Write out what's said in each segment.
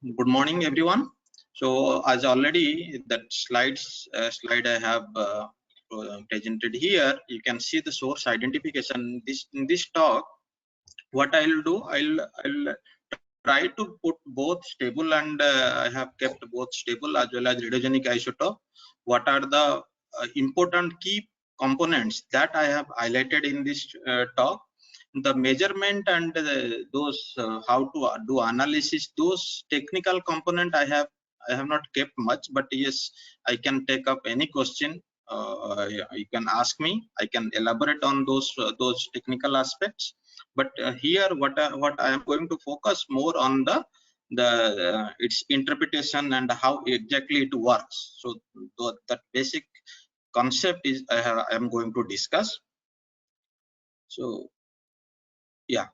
Good morning, everyone. So, as already that slide I have presented here, you can see the source identification. In this talk, what I'll do, I'll try to put both stable and I have kept both stable as well as radiogenic isotope. What are the important key components that I have highlighted in this talk? The measurement and those how to do analysis, those technical component I have not kept much, but yes, I can take up any question. You can ask me, I can elaborate on those technical aspects. But here what I am going to focus more on the its interpretation and how exactly it works. So that basic concept is I am going to discuss. So yeah,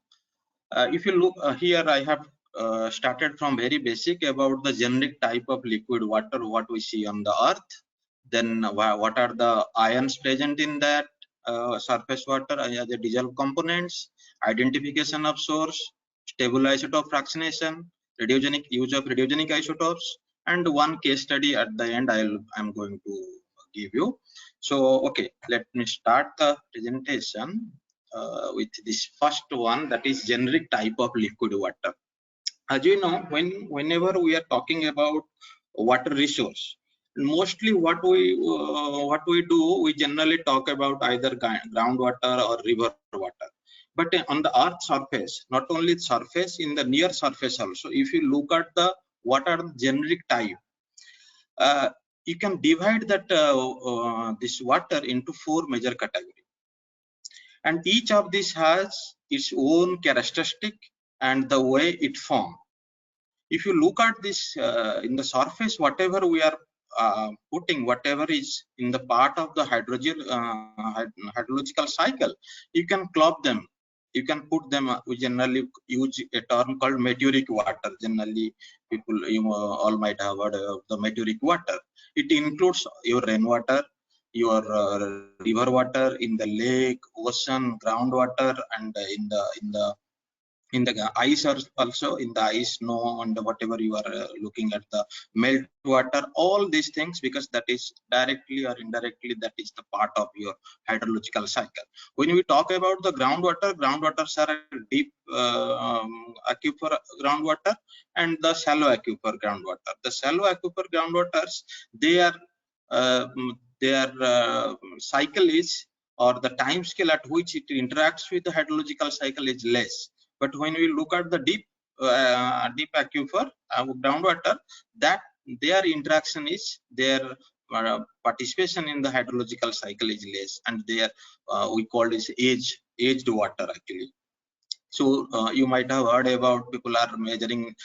if you look here, I have started from very basic about the generic type of liquid water what we see on the earth. Then what are the ions present in that surface water, the dissolved components, identification of source, stable isotope fractionation, radiogenic use of radiogenic isotopes, and one case study at the end I'm going to give you. So okay, let me start the presentation with this first one, that is generic type of liquid water. As you know, whenever we are talking about water resource, mostly what we do, we generally talk about either groundwater or river water. But on the earth surface, not only surface, in the near surface also, if you look at the what are the generic type, you can divide that this water into 4 major categories, and each of these has its own characteristic and the way it form. If you look at this in the surface, whatever we are putting, whatever is in the part of the hydrological cycle, you can club them, you can put them. We generally use a term called meteoric water. Generally people, all might have heard of the meteoric water. It includes your rainwater, your river water, in the lake, ocean, groundwater, and in the ice, also in the ice, snow, and whatever you are looking at the melt water, all these things, because that is directly or indirectly, that is the part of your hydrological cycle. When we talk about the groundwaters are deep aquifer groundwater and the shallow aquifer groundwater. The shallow aquifer groundwaters, their cycle is, or the time scale at which it interacts with the hydrological cycle is less. But when we look at the deep aquifer groundwater, that their interaction is, their participation in the hydrological cycle is less, and their we call this aged water actually. So you might have heard about people are measuring,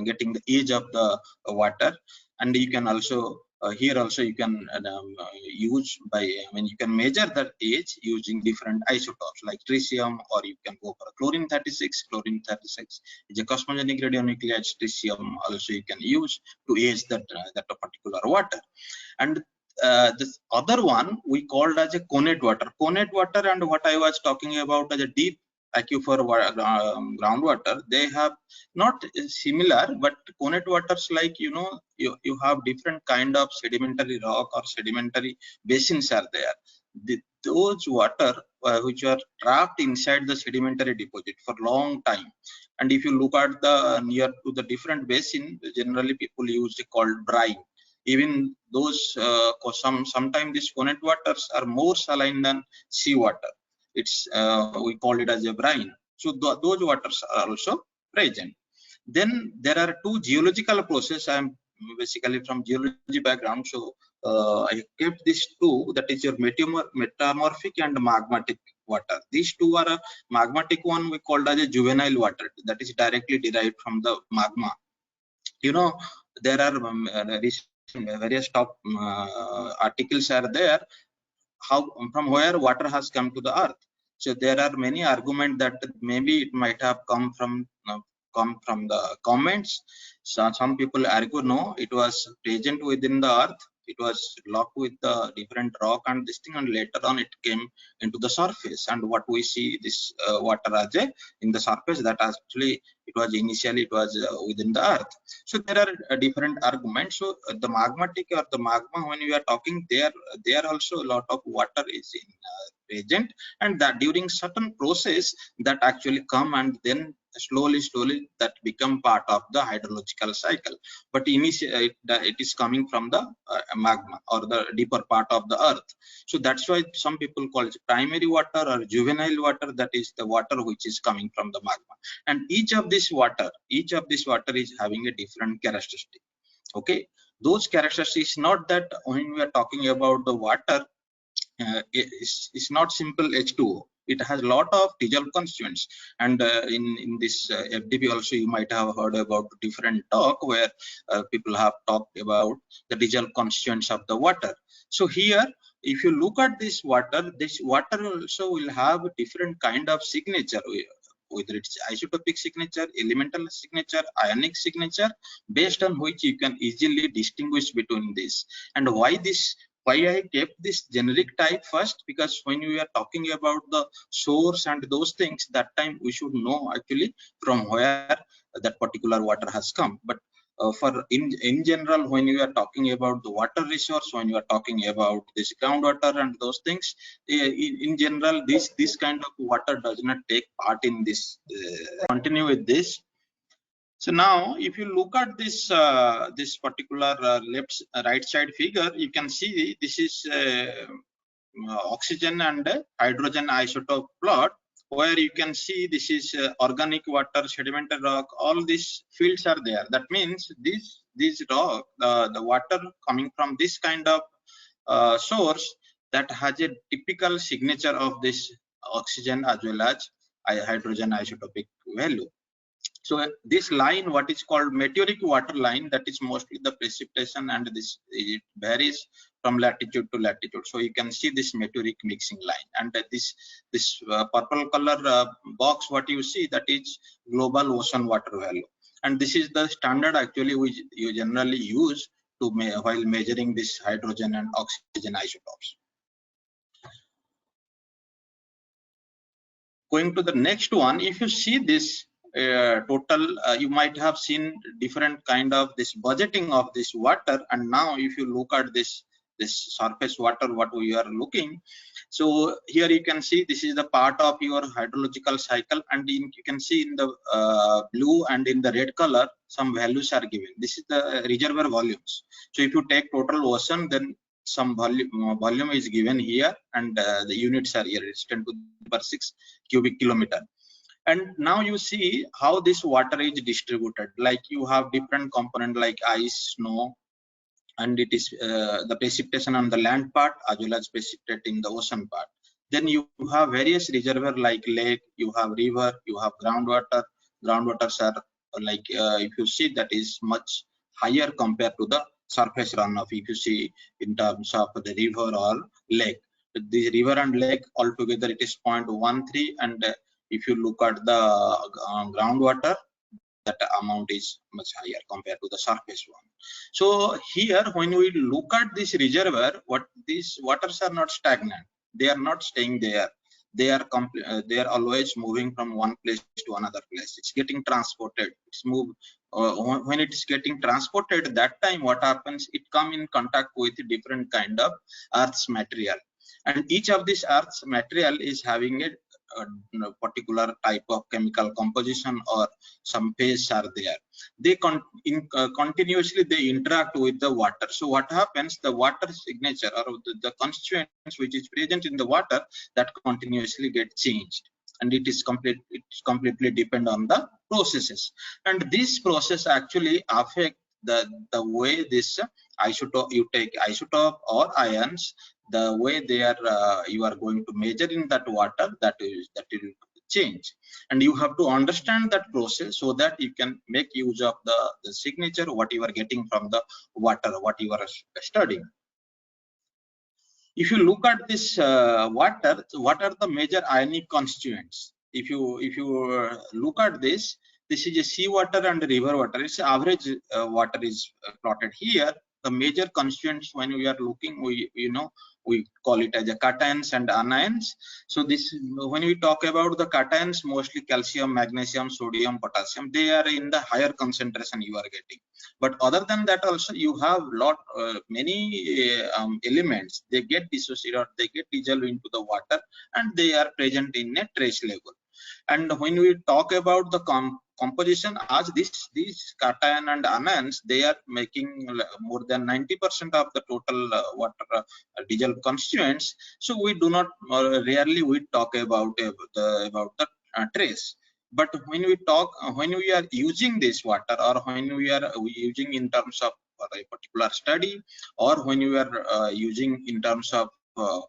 getting the age of the water, and you can also here also you can use by, you can measure that age using different isotopes like tritium, or you can go for chlorine 36. Chlorine 36 is a cosmogenic radionuclide. Tritium also you can use to age that particular water. And this other one we called as a connate water. Connate water, and what I was talking about as a deep aquifer groundwater, they have not similar, but connate waters, like you have different kind of sedimentary rock or sedimentary basins are there. Those water which are trapped inside the sedimentary deposit for long time, and if you look at the near to the different basin, generally people use it called brine. Even those sometimes these connate waters are more saline than seawater. It's we call it as a brine. So those waters are also present. Then there are two geological processes. I am basically from geology background, so I kept these two, that is your metamorphic and magmatic water. These two are a magmatic one we called as a juvenile water, that is directly derived from the magma. There are various top articles are there, how from where water has come to the earth. So there are many arguments that maybe it might have come from the comments. So some people argue no, it was present within the earth it was locked with the different rock and this thing, and later on it came into the surface. And what we see this water as a in the surface, that actually it was initially it was within the earth. So there are different arguments. So the magmatic or the magma, when we are talking there also a lot of water is in present, and that during certain process that actually come and then slowly that become part of the hydrological cycle. But initially it is coming from the magma or the deeper part of the earth. So that's why some people call it primary water or juvenile water, that is the water which is coming from the magma. And each of this water is having a different characteristic. Okay, those characteristics, not that when we are talking about the water, it's not simple H2O. It has a lot of dissolved constituents, and in this FDP also you might have heard about different talk where people have talked about the dissolved constituents of the water. So here, if you look at this water also will have a different kind of signature, whether it's isotopic signature, elemental signature, ionic signature, based on which you can easily distinguish between this. And why I kept this generic type first, because when we are talking about the source and those things, that time we should know actually from where that particular water has come. But for in general, when you are talking about the water resource, when you are talking about this groundwater and those things, in general this kind of water does not take part in this. Continue with this. So now, if you look at this this particular right side figure, you can see this is oxygen and hydrogen isotope plot, where you can see this is organic water, sedimentary rock, all these fields are there. That means this rock, the water coming from this kind of source, that has a typical signature of this oxygen as well as hydrogen isotopic value. So this line, what is called meteoric water line, that is mostly the precipitation, and this it varies from latitude to latitude. So you can see this meteoric mixing line, and this purple color box, what you see, that is global ocean water value, and this is the standard actually which you generally use to while measuring this hydrogen and oxygen isotopes. Going to the next one, if you see this total, you might have seen different kind of this budgeting of this water. And now if you look at this surface water, what we are looking, so here you can see this is the part of your hydrological cycle, and you can see in the blue and in the red color some values are given. This is the reservoir volumes. So if you take total ocean, then some volume is given here, and the units are here. It's 10 to the power 6 cubic kilometer. And now you see how this water is distributed. Like you have different component like ice, snow, and it is the precipitation on the land part as well as precipitate in the ocean part. Then you have various reservoir like lake, you have river, you have groundwater. Groundwaters are like if you see, that is much higher compared to the surface runoff. If you see in terms of the river or lake, the river and lake altogether it is 0.13, and if you look at the groundwater, that amount is much higher compared to the surface one. So here, when we look at this reservoir, what these waters are not stagnant. They are not staying there. They are always moving from one place to another place. It's getting transported. It's moved. When it is getting transported, that time what happens? It come in contact with different kind of Earth's material, and each of this Earth's material is having a particular type of chemical composition, or some phase are there. They continuously they interact with the water. So what happens? The water signature or the constituents which is present in the water, that continuously get changed, and it's completely depend on the processes. And this process actually affect the way this isotope, you take isotope or ions, the way they are you are going to measure in that water, that will change. And you have to understand that process so that you can make use of the signature what you are getting from the water, what you are studying. If you look at this water, what are the major ionic constituents? If you look at this is a sea water and river water. It's average water is plotted here. the major constituents when we are looking, we call it as a cations and anions. So this, when we talk about the cations, mostly calcium, magnesium, sodium, potassium, they are in the higher concentration you are getting. But other than that also you have many elements, they get dissociated or they get dissolved into the water, and they are present in a trace level. And when we talk about the composition, as these cation and anions, they are making more than 90% of the total water dissolved constituents. So we do not rarely we talk about the trace. But when we are using this water, or when we are using in terms of a particular study, or when we are using in terms of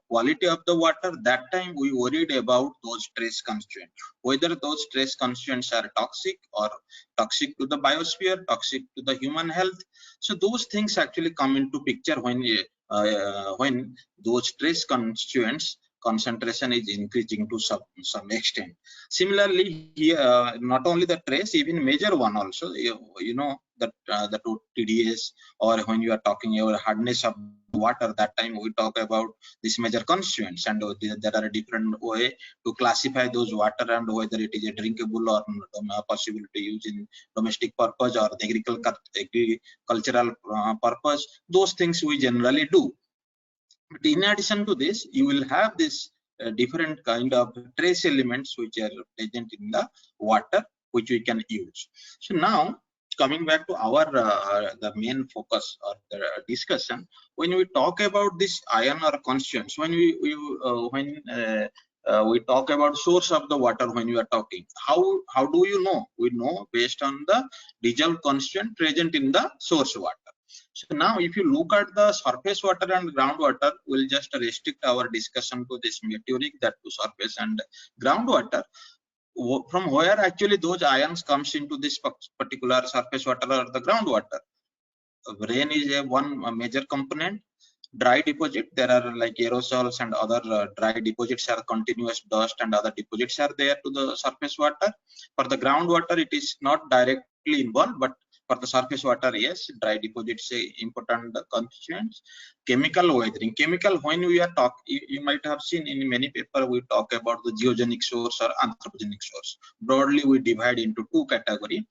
quality of the water, that time we worried about those trace constituents, whether those trace constituents are toxic or toxic to the biosphere, toxic to the human health. So those things actually come into picture when those trace constituents concentration is increasing to some extent. Similarly, here not only the trace, even major one also, that the TDS, or when you are talking about hardness of water, that time we talk about these major constituents, and there are a different way to classify those water, and whether it is a drinkable or possible to use in domestic purpose or agricultural purpose. Those things we generally do. But in addition to this, you will have this different kind of trace elements which are present in the water, which we can use. So now, coming back to our the main focus or the discussion, when we talk about this ion or constituents, when we talk about source of the water, when we are talking, how do you know? We know based on the dissolved constituent present in the source water. So now, if you look at the surface water and groundwater, we'll just restrict our discussion to this meteoric, that to surface and groundwater. From where actually those ions comes into this particular surface water or the groundwater? Rain is one major component. Dry deposit, there are like aerosols and other dry deposits, are continuous dust and other deposits are there to the surface water. For the groundwater, it is not directly involved, but for the surface water, yes, dry deposits important constituents. Chemical weathering. Chemical, when we are talking, you might have seen in many paper we talk about the geogenic source or anthropogenic source. Broadly, we divide into two categories.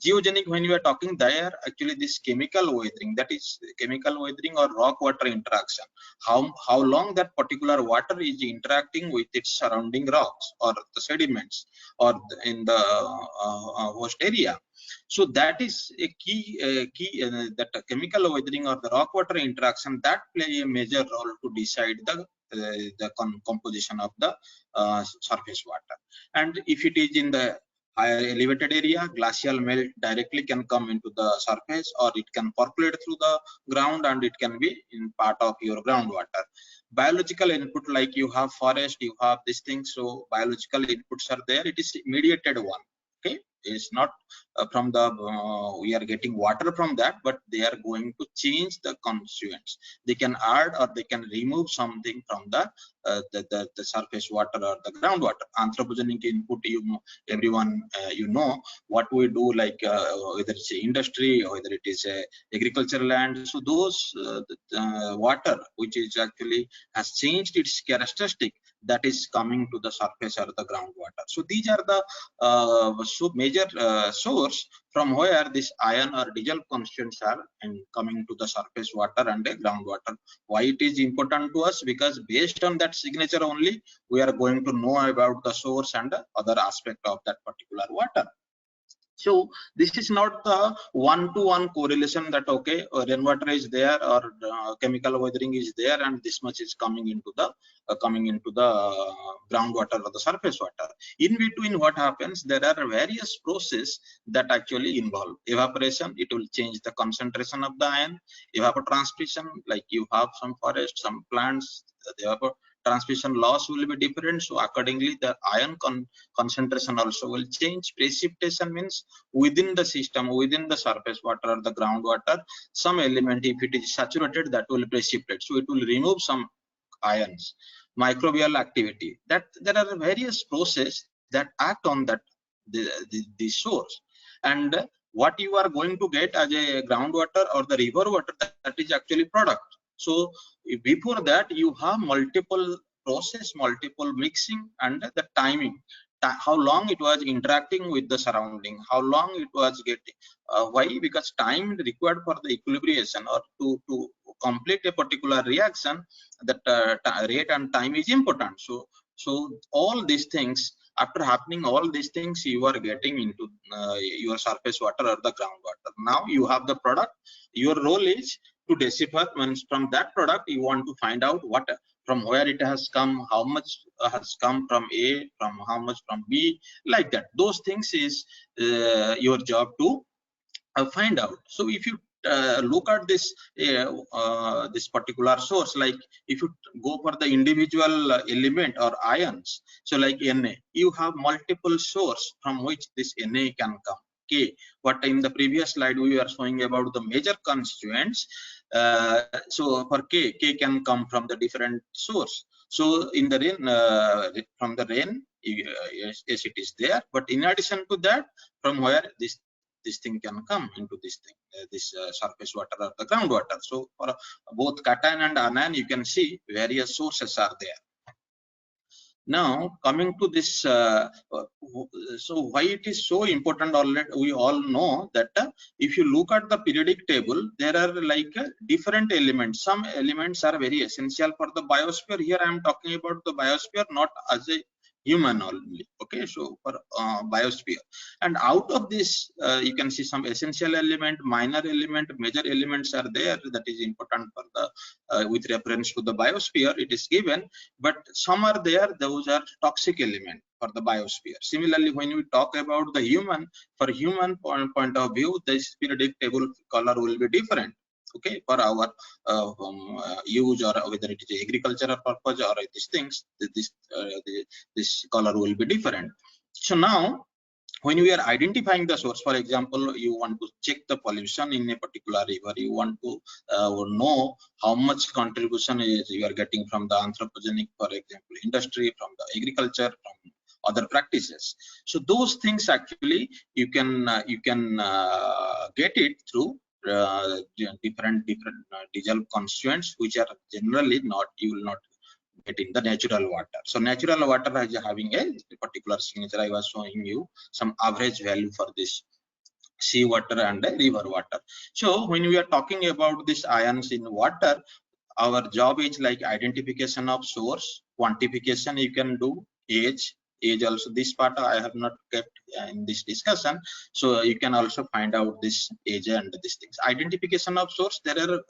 Geogenic, when we are talking, there actually this chemical weathering, that is chemical weathering or rock water interaction. How long that particular water is interacting with its surrounding rocks or the sediments or in the host area. So that is a key that chemical weathering or the rock water interaction, that play a major role to decide the composition of the surface water. And if it is in the higher elevated area, glacial melt directly can come into the surface, or it can percolate through the ground, and it can be in part of your groundwater. Biological input, like you have forest, you have these things, so biological inputs are there. It is mediated one. Okay, it's not from the we are getting water from that, but they are going to change the constituents. They can add or they can remove something from the surface water or the groundwater. Anthropogenic input, everyone what we do, like whether it's industry or whether it is agricultural land. So those water which is actually has changed its characteristic, that is coming to the surface or the groundwater. So these are the major source from where this ion or dissolved constituents are coming to the surface water and the groundwater. Why it is important to us? Because based on that signature only, we are going to know about the source and other aspect of that particular water. So this is not the one-to-one correlation that okay, rainwater is there or chemical weathering is there and this much is coming into the groundwater or the surface water. In between, what happens? There are various processes that actually involve evaporation. It will change the concentration of the ion. Evapotranspiration, like you have some forest, some plants, the evapotranspiration loss will be different, so accordingly the ion concentration also will change. Precipitation means within the system, within the surface water or the groundwater, some element, if it is saturated, that will precipitate, so it will remove some ions. Microbial activity, that there are various processes that act on that the source, and what you are going to get as a groundwater or the river water, that that is actually product. So before that you have multiple process, multiple mixing, and the timing, how long it was interacting with the surrounding, how long it was getting, why? Because time required for the equilibration or to complete a particular reaction, that rate and time is important. So all these things, after happening all these things, you are getting into your surface water or the groundwater. Now you have the product. Your role is to decipher, means from that product you want to find out what, from where it has come, how much has come from A, from how much from B, like that. Those things is your job to find out. So if you look at this this particular source, like if you go for the individual element or ions, so like Na, you have multiple source from which this Na can come. K, what in the previous slide we were showing about the major constituents. So for K can come from the different source. So in the rain, from the rain, yes, it is there. But in addition to that, from where this thing can come into this thing, this surface water or the groundwater. So for both cation and anion, you can see various sources are there. Now coming to this, so why it is so important? Already we all know that if you look at the periodic table, there are like different elements. Some elements are very essential for the biosphere. Here I am talking about the biosphere, not as a human only. Okay, so for biosphere, and out of this you can see some essential element, minor element, major elements are there that is important for the with reference to the biosphere it is given. But some are there, those are toxic element for the biosphere. Similarly, when we talk about the human, for human point of view, this periodic table color will be different. Okay, for our use, or whether it is agricultural purpose or these things, this color will be different. So now when we are identifying the source, for example, you want to check the pollution in a particular river, you want to know how much contribution is you are getting from the anthropogenic, for example, industry, from the agriculture, from other practices. So those things actually you can get it through different dissolved constituents, which are generally not, you will not get in the natural water. So natural water is having a particular signature. I was showing you some average value for this sea water and river water. So when we are talking about these ions in water, our job is like identification of source, quantification you can do, age also. This part I have not kept in this discussion, so you can also find out this age and these things. Identification of source, there are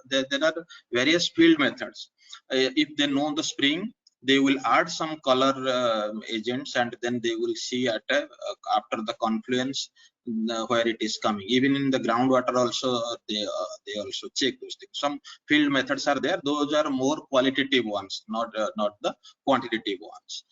various field methods. If they know the spring, they will add some color agents, and then they will see at after the confluence where it is coming. Even in the groundwater also they also check those things. Some field methods are there, those are more qualitative ones, not the quantitative ones.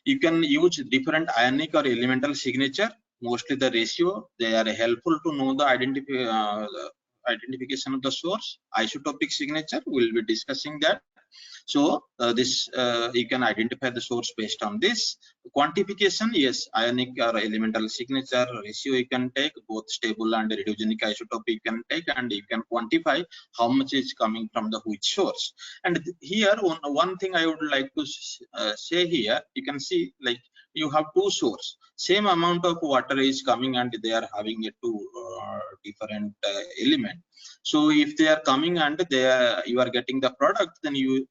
You can use different ionic or elemental signature, mostly the ratio. They are helpful to know the identification of the source. Isotopic signature, we'll be discussing that. So this you can identify the source based on this. Quantification, yes, ionic or elemental signature, ratio you can take, both stable and reducenic isotope you can take, and you can quantify how much is coming from the which source. And here one thing I would like to say here, you can see like you have two source, same amount of water is coming and they are having a two different element. So if they are coming and you are getting the product, then you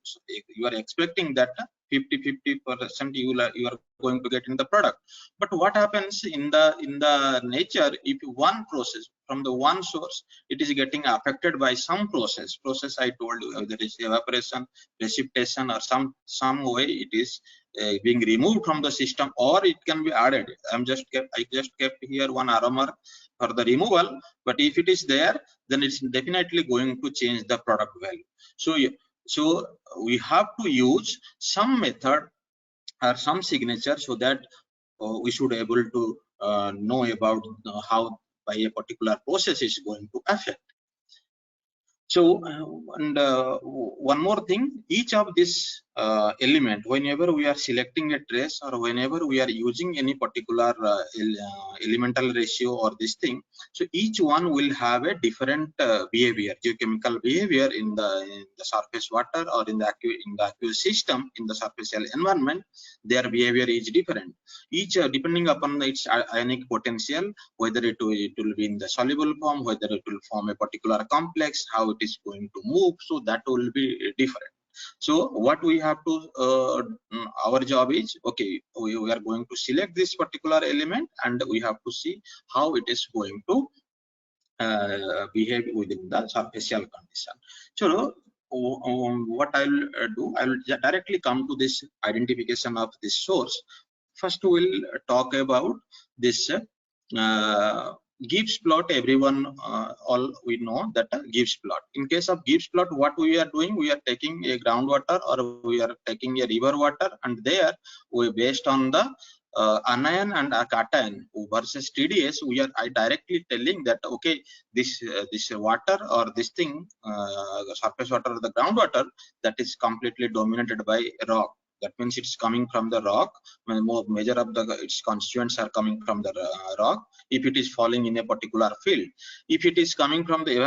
are expecting that 50% you are going to get in the product. But what happens in the nature, if one process from the one source, it is getting affected by some process I told you, whether it's evaporation, precipitation, or some way it is being removed from the system, or it can be added. I just kept here one arrow mark for the removal, but if it is there, then it's definitely going to change the product value. So we have to use some method or some signature, so that we should able to know about how by a particular process is going to affect. So and one more thing, each of these element, whenever we are selecting a trace or whenever we are using any particular elemental ratio or this thing, so each one will have a different behavior, geochemical behavior in the surface water or in the aqueous system, in the surfacial environment. Their behavior is different, each depending upon its ionic potential, whether it will be in the soluble form, whether it will form a particular complex, how it is going to move, so that will be different. So what we have to our job is, okay, we are going to select this particular element and we have to see how it is going to behave within the surfacial condition. So what I'll do, I'll directly come to this identification of this source. First we'll talk about this Gibbs plot. Everyone all we know that Gibbs plot. In case of Gibbs plot, what we are doing, we are taking a groundwater or we are taking a river water, and there we, based on the anion and cation versus TDS, we are directly telling that, okay, this water or this thing, surface water or the groundwater, that is completely dominated by rock. That means it's coming from the rock. When more major of its constituents are coming from the rock, if it is falling in a particular field. If it is coming from the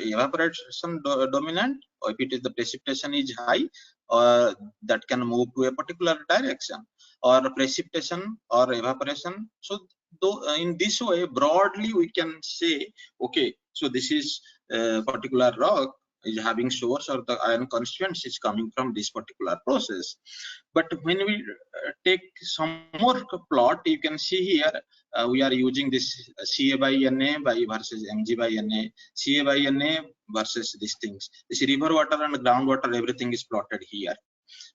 evaporation dominant, or if it is the precipitation is high, that can move to a particular direction, or precipitation or evaporation. So though in this way, broadly we can say, okay, so this is a particular rock is having source, or the ion constituents is coming from this particular process. But when we take some more plot, you can see here we are using this Ca by Na by versus Mg by Na, Ca by Na versus these things. This river water and groundwater, everything is plotted here.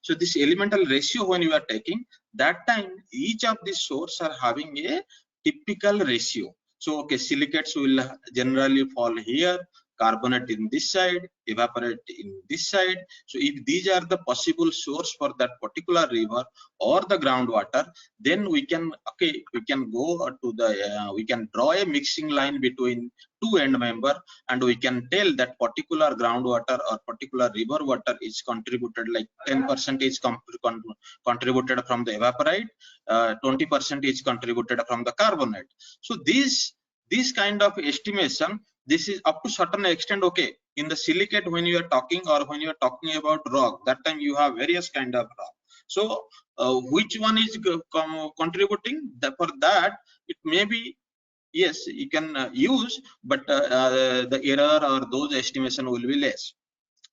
So this elemental ratio, when you are taking, that time each of these sources are having a typical ratio. So okay, silicates will generally fall here, carbonate in this side, evaporate in this side. So if these are the possible source for that particular river or the groundwater, then we can, okay, we can go to the we can draw a mixing line between two end member, and we can tell that particular groundwater or particular river water is contributed, like 10% is contributed from the evaporite, 20% is contributed from the carbonate. So this kind of estimation, this is up to certain extent okay. In the silicate, when you are talking, or when you are talking about rock, that time you have various kind of rock. So which one is contributing? For that, it may be, yes, you can use, but the error or those estimation will be less.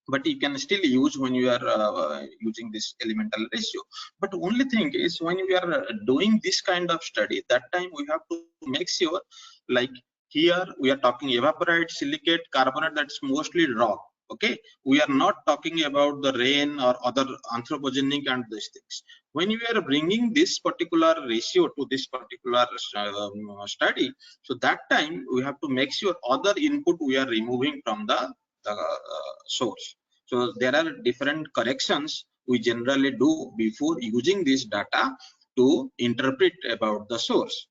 But you can still use when you are using this elemental ratio. But only thing is, when we are doing this kind of study, that time we have to make sure, like here we are talking evaporite, silicate, carbonate, that's mostly rock. Okay, we are not talking about the rain or other anthropogenic and these things. When we are bringing this particular ratio to this particular study, so that time we have to make sure other input we are removing from the source. So there are different corrections we generally do before using this data to interpret about the source.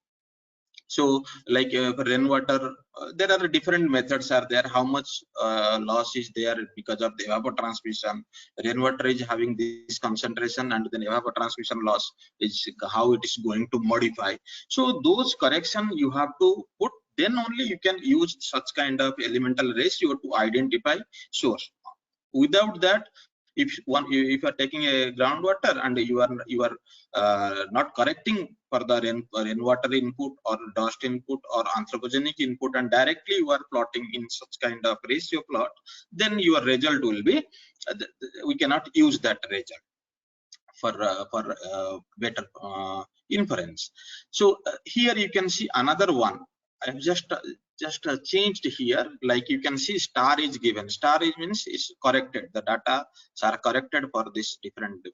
So like for rainwater, there are different methods are there. How much loss is there because of the evapotranspiration? Rainwater is having this concentration, and then evapotranspiration loss is how it is going to modify. So those correction you have to put, then only you can use such kind of elemental ratio to identify source. Without that, if you are taking a groundwater and you are not correcting for the rainwater input or dust input or anthropogenic input, and directly you are plotting in such kind of ratio plot, then your result will be we cannot use that result for better inference. So here you can see another one. I've just changed here. Like you can see, star is given. Star is means is corrected. The data are corrected for this different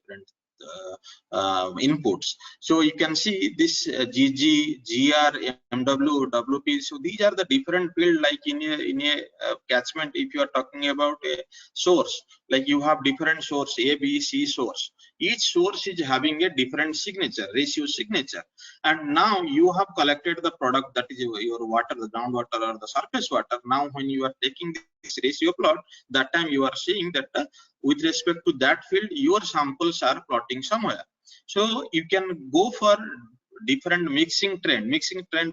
inputs. So you can see this GG, GR, MW, WP. So these are the different field. Like in a catchment, if you are talking about a source, like you have different source, A, B, C source. each source is having a different signature, ratio signature. And now you have collected the product, that is your water, the groundwater or the surface water. Now when you are taking this ratio plot, that time you are seeing that with respect to that field, your samples are plotting somewhere. So you can go for different mixing trend.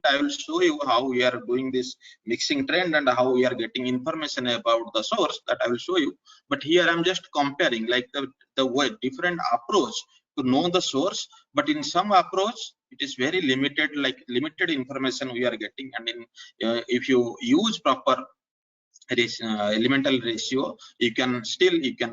I will show you how we are doing this mixing trend and how we are getting information about the source, that I will show you. But here I'm just comparing like the way different approach to know the source, but in some approach it is very limited, like limited information we are getting. And in if you use proper elemental ratio, you can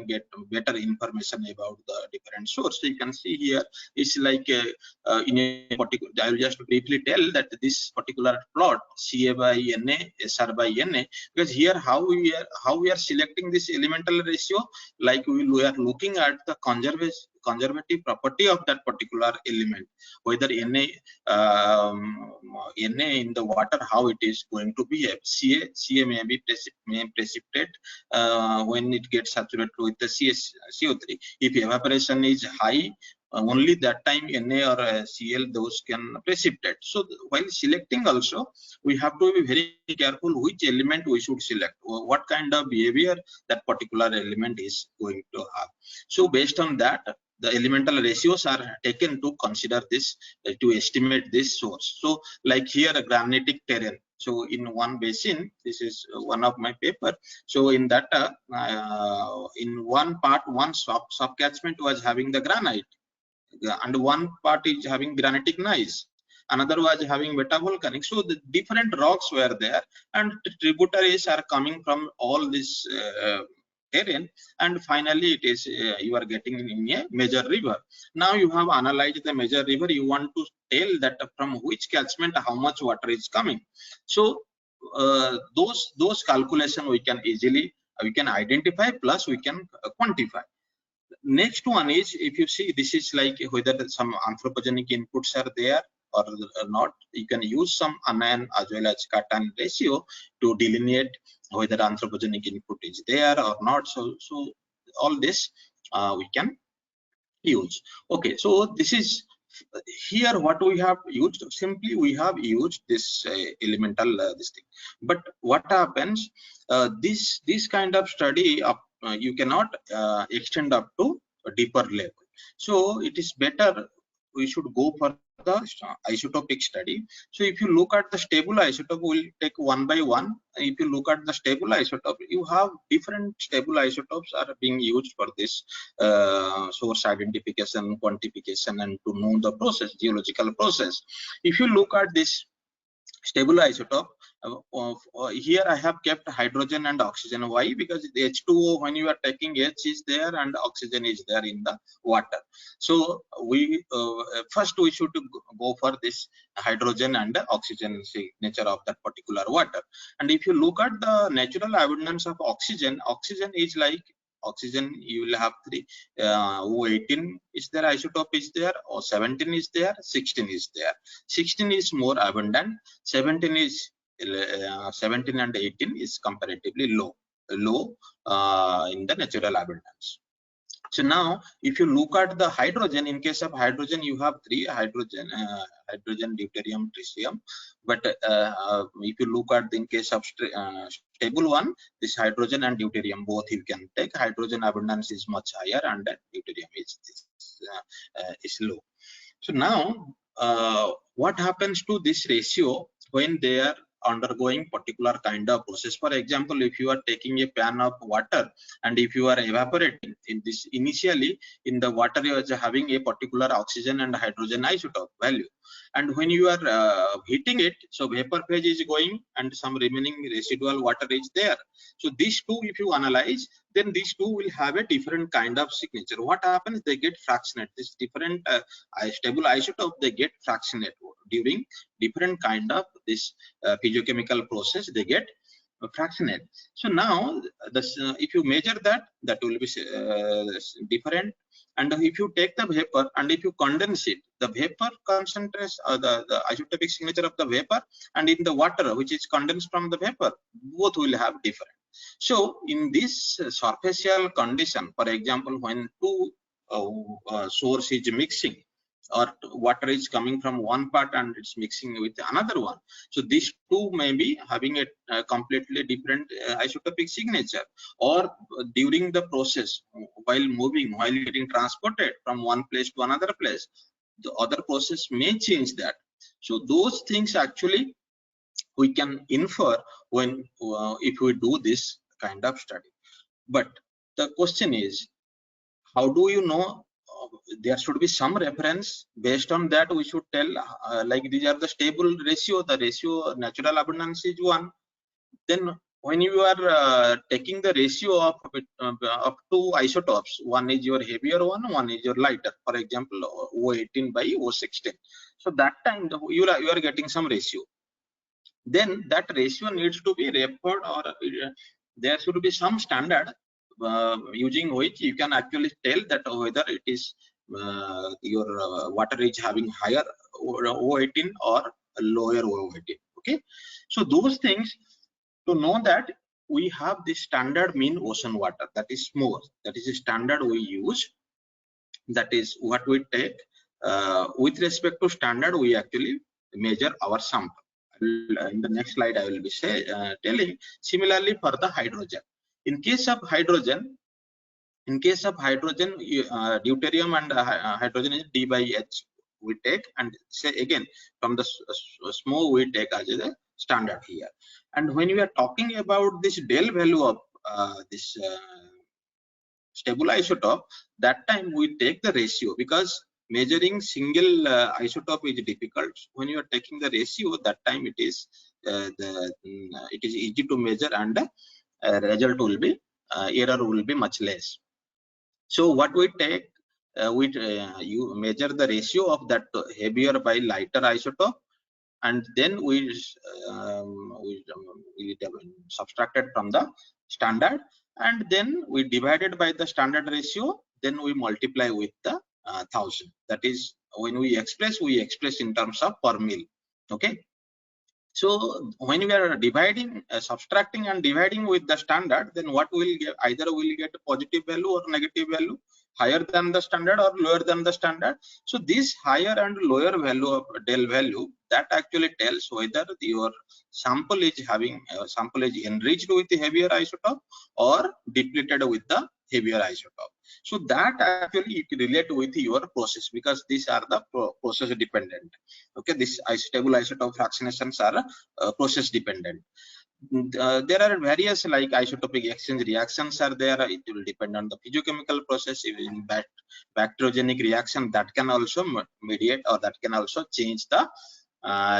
get better information about the different source. So you can see here it's like in a particular, I will just briefly tell that this particular plot Ca by Na, Sr by Na, because here how we are selecting this elemental ratio, like we are looking at the conservative property of that particular element, whether Na in the water, how it is going to behave. Ca may precipitate when it gets saturated with the CO3. If evaporation is high, only that time Na or Cl, those can precipitate. So while selecting also, we have to be very careful which element we should select, or what kind of behavior that particular element is going to have. So based on that, the elemental ratios are taken to consider this, to estimate this source. So like here a granitic terrain. So in one basin, this is one of my paper. So in that in one part, one subcatchment was having the granite, and one part is having granitic gneiss, another was having metavolcanic. So the different rocks were there, and tributaries are coming from all this terrain, and finally it is you are getting in a major river. Now you have analyzed the major river, you want to tell that from which catchment how much water is coming. So those calculation we can easily identify, plus we can quantify. Next one is, if you see, this is like whether some anthropogenic inputs are there or not. You can use some anion as well as cation ratio to delineate whether anthropogenic input is there or not. So all this we can use. Okay, so this is here what we have used. Simply we have used this elemental this thing. But what happens, this kind of study of you cannot extend up to a deeper level. So it is better we should go for the isotopic study. So if you look at the stable isotope, we'll take one by one. If you look at the stable isotope, you have different stable isotopes are being used for this source identification, quantification, and to know the process, geological process. If you look at this stable isotope, here I have kept hydrogen and oxygen. Why? Because the H2O, when you are taking, H is there and oxygen is there in the water. So we first we should go for this hydrogen and oxygen signature of that particular water. And if you look at the natural abundance of oxygen, oxygen is like oxygen, you will have three O18 is there, isotope is there, or 17 is there, 16 is there. 16 is more abundant, 17 is 17 and 18 is comparatively low in the natural abundance. So now if you look at the hydrogen, in case of hydrogen you have three: hydrogen, deuterium, tritium. But if you look at in case of stable one, this hydrogen and deuterium both you can take. Hydrogen abundance is much higher and deuterium is low. So now what happens to this ratio when they are undergoing particular kind of process? For example, if you are taking a pan of water and if you are evaporating in this, initially in the water you are having a particular oxygen and hydrogen isotope value, and when you are heating it, so vapor phase is going and some remaining residual water is there. So these two, if you analyze, then these two will have a different kind of signature. What happens? They get fractionate. This different stable isotope, they get fractionate during different kind of this physiochemical process. They get fractionate. So now this, if you measure that, that will be different. And if you take the vapor and if you condense it, the vapor concentrates the isotopic signature of the vapor, and in the water which is condensed from the vapor, both will have different. So in this surfacial condition, for example, when two source is mixing, or water is coming from one part and it's mixing with another one. So these two may be having a completely different isotopic signature, or during the process, while moving, while getting transported from one place to another place, the other process may change that. So those things actually we can infer when if we do this kind of study. But the question is, how do you know? There should be some reference. Based on that, we should tell like these are the stable ratio. The ratio natural abundance is 1. Then when you are taking the ratio of two isotopes, one is your heavier one is your lighter. For example, O18 by O16. So that time you are getting some ratio. Then that ratio needs to be referred, or there should be some standard using which you can actually tell that whether it is your water is having higher O18 or lower O18. Okay, so those things, to know that, we have this standard mean ocean water, that is smooth, that is a standard we use, that is what we take. With respect to standard, we actually measure our sample. In the next slide I will be telling. Similarly for the hydrogen, in case of hydrogen, deuterium and hydrogen is D by H we take, and say again from the SMO we take as a standard here. And when we are talking about this del value of this stable isotope, that time we take the ratio, because measuring single isotope is difficult. When you are taking the ratio, that time it is it is easy to measure, and result will be error will be much less. So what we take, you measure the ratio of that heavier by lighter isotope, and then we subtracted from the standard, and then we divided by the standard ratio, then we multiply with the 1000. That is, when we express in terms of per mil. Okay, so when we are dividing, subtracting and dividing with the standard, then what will get, either we'll get a positive value or negative value, higher than the standard or lower than the standard. So this higher and lower value of del value, that actually tells whether your sample is having sample is enriched with the heavier isotope or depleted with the heavier isotope. So that actually it relate with your process, because these are the process dependent. Okay, this stable isotope fractionations are process dependent. There are various like isotopic exchange reactions are there. It will depend on the physiochemical process. In bacteriogenic reaction, that can also mediate, or that can also change the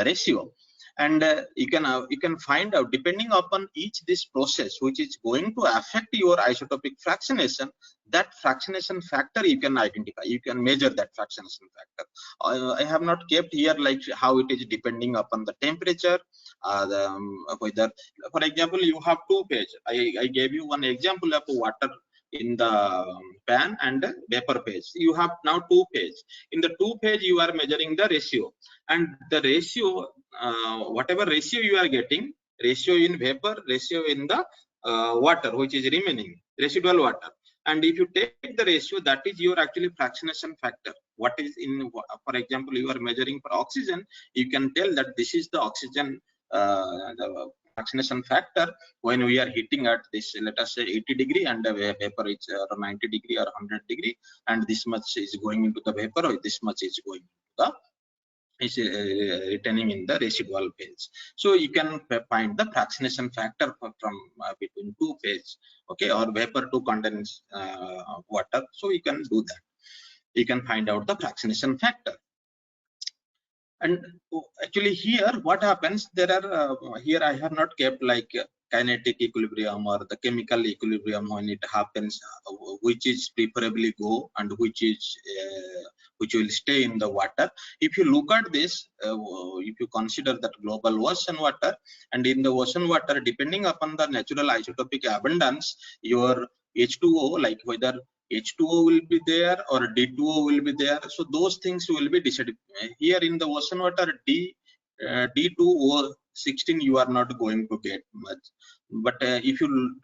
ratio. And you can find out, depending upon each this process which is going to affect your isotopic fractionation, that fractionation factor you can identify, you can measure that fractionation factor. I have not kept here like how it is depending upon the temperature, whether, for example, you have two phase. I gave you one example of water in the pan and vapor phase. You have now two phase. In the two phase you are measuring the ratio, and the ratio, whatever ratio you are getting, ratio in vapor, ratio in the water which is remaining, residual water, and if you take the ratio, that is your actually fractionation factor. What is in, for example, you are measuring for oxygen, you can tell that this is the oxygen the fractionation factor when we are heating at this, let us say 80 degree, and the vapor is 90 degree or 100 degree, and this much is going into the vapor, or this much is going into the retaining in the residual phase. So you can find the fractionation factor from between two phase, okay, or vapor to condense water. So you can do that. You can find out the fractionation factor. And actually here what happens, there are here I have not kept like kinetic equilibrium or the chemical equilibrium when it happens, which is preferably go and which is which will stay in the water. If you look at this, if you consider that global ocean water, and in the ocean water, depending upon the natural isotopic abundance, your H2O, like whether H2O will be there or D2O will be there, so those things will be decided. Here in the ocean water, D2O16 you are not going to get much, but if you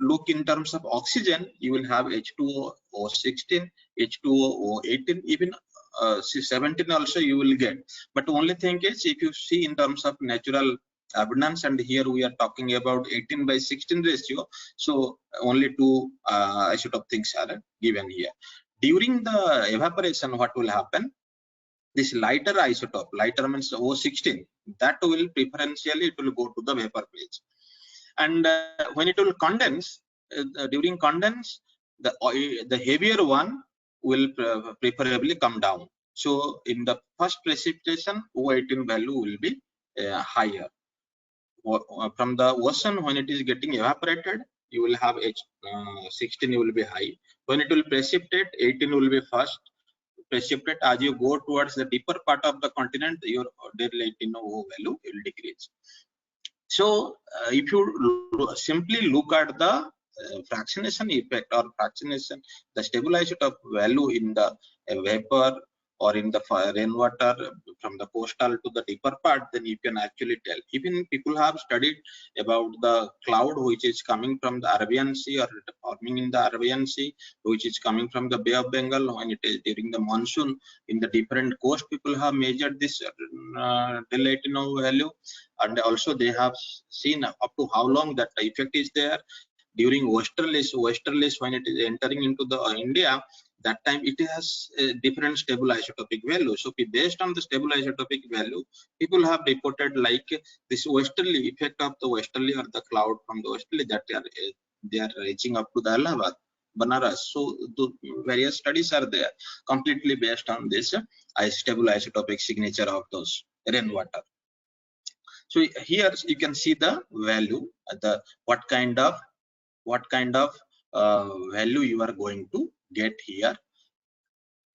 look in terms of oxygen, you will have H2O16, H2O 18, even 17 also you will get. But only thing is, if you see in terms of natural abundance, and here we are talking about 18/16 ratio, so only two isotope things are given here. During the evaporation, what will happen? This lighter isotope, lighter means O16, that will preferentially it will go to the vapor phase, and when it will condense, during condense, the heavier one will preferably come down. So in the first precipitation, O18 value will be higher. From the ocean, when it is getting evaporated, you will have H16 will be high. When it will precipitate, 18 will be first precipitate. As you go towards the deeper part of the continent, your del 18 O value will decrease. So if you simply look at the fractionation effect or fractionation, the stabilization of value in the vapor or in the rainwater from the coastal to the deeper part, then you can actually tell. Even people have studied about the cloud which is coming from the Arabian Sea or forming in the Arabian Sea, which is coming from the Bay of Bengal when it is during the monsoon. In the different coast, people have measured this del 18 value, and also they have seen up to how long that effect is there. During westerlies when it is entering into the India, that time it has a different stable isotopic value. So based on the stable isotopic value, people have reported like this westerly effect of the westerly or the cloud from the westerly, that they are reaching up to the Allahabad, Banaras. So the various studies are there completely based on this stable isotopic signature of those rainwater. So here you can see the value, what kind of value you are going to get here.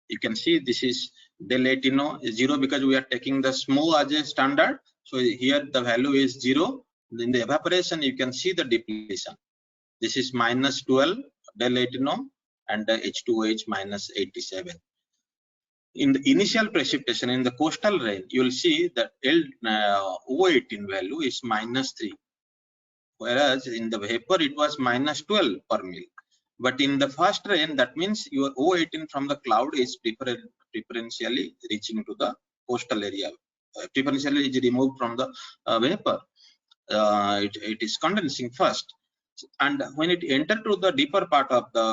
You can see this is del 18 0 because we are taking the SMO as a standard. So here the value is 0. In the evaporation, you can see the depletion. This is -12 del 18 and the H2OH -87. In the initial precipitation in the coastal rain, you will see that O18 value is -3, whereas in the vapor it was -12 per mil. But in the fast rain, that means your O18 from the cloud is preferentially reaching to the coastal area. Preferentially is removed from the vapor. It is condensing first, and when it entered to the deeper part of the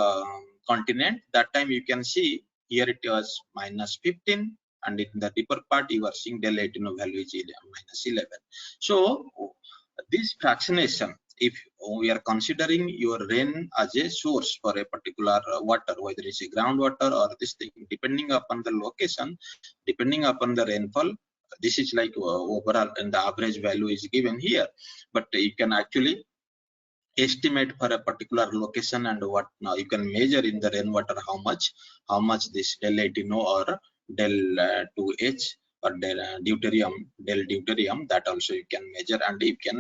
continent, that time you can see here it was -15, and in the deeper part you are seeing del 18 value is -11. So this fractionation, if we are considering your rain as a source for a particular water, whether it's a groundwater or this thing, depending upon the location, depending upon the rainfall, this is like overall, and the average value is given here, but you can actually estimate for a particular location, and what now you can measure in the rainwater how much this del 18 or del 2H or del deuterium, that also you can measure, and you can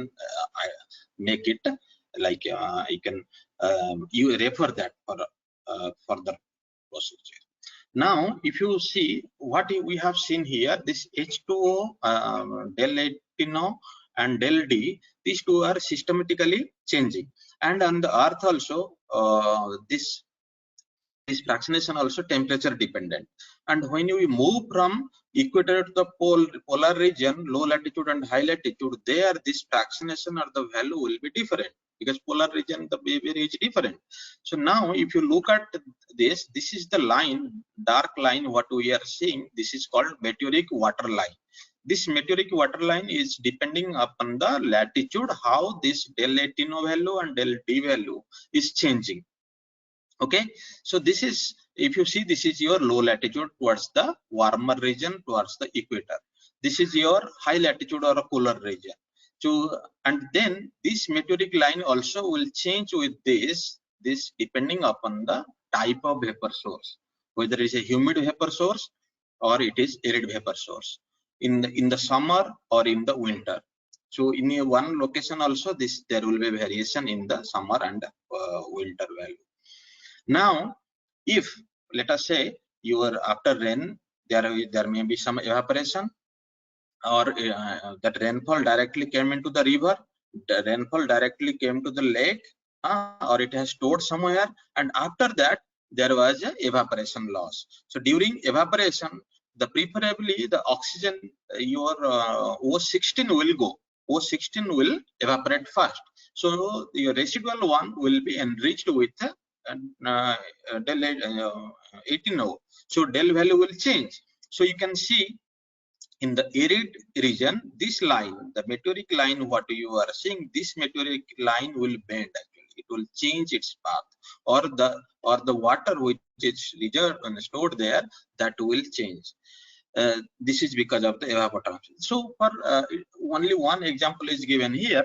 make it like you can you refer that for further procedure. Now if you see what we have seen here, this H2O, del 18 and del D, these two are systematically changing, and on the earth also this fractionation also temperature dependent. And when you move from equator to the polar region, low latitude and high latitude, there this fractionation or the value will be different, because polar region the behavior is different. So now if you look at this is the line, dark line what we are seeing. This is called meteoric water line. This meteoric water line is depending upon the latitude, how this del 18 value and del D value is changing. Okay, so this is, if you see, this is your low latitude towards the warmer region, towards the equator. This is your high latitude or a polar region. So, and then this meteoric line also will change with this depending upon the type of vapor source, whether it is a humid vapor source or it is arid vapor source, in the summer or in the winter. So in one location also there will be variation in the summer and winter value. Now, if let us say after rain there may be some evaporation, or that rainfall directly came into the river, the rainfall directly came to the lake, or it has stored somewhere, and after that there was a evaporation loss. So during evaporation, the preferably the oxygen, your O16 will go. O16 will evaporate first. So your residual one will be enriched with del 18O. So del value will change. So you can see in the arid region, this line, the meteoric line, what you are seeing, this meteoric line will bend actually. It will change its path, or the water which is reserved and stored there, that will change. This is because of the evapotranspiration. So for only one example is given here.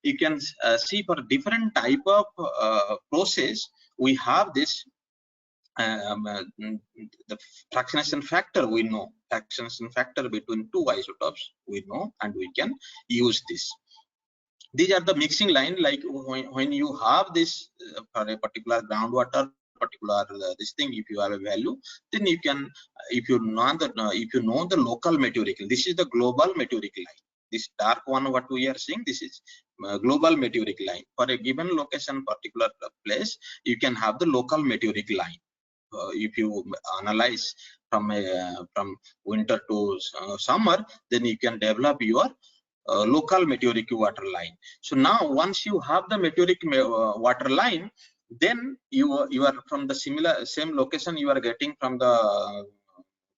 You can see for different type of process, we have this the fractionation factor. We know fractionation factor between two isotopes we know, and we can use this. These are the mixing line. Like when you have this for a particular groundwater, particular this thing, if you have a value, then you can, if you know the local meteoric, this is the global meteoric line. This dark one what we are seeing, this is global meteoric line. For a given location, particular place, you can have the local meteoric line. If you analyze from winter to summer, then you can develop your local meteoric water line. So now once you have the meteoric water line, then you are from the same location you are getting from the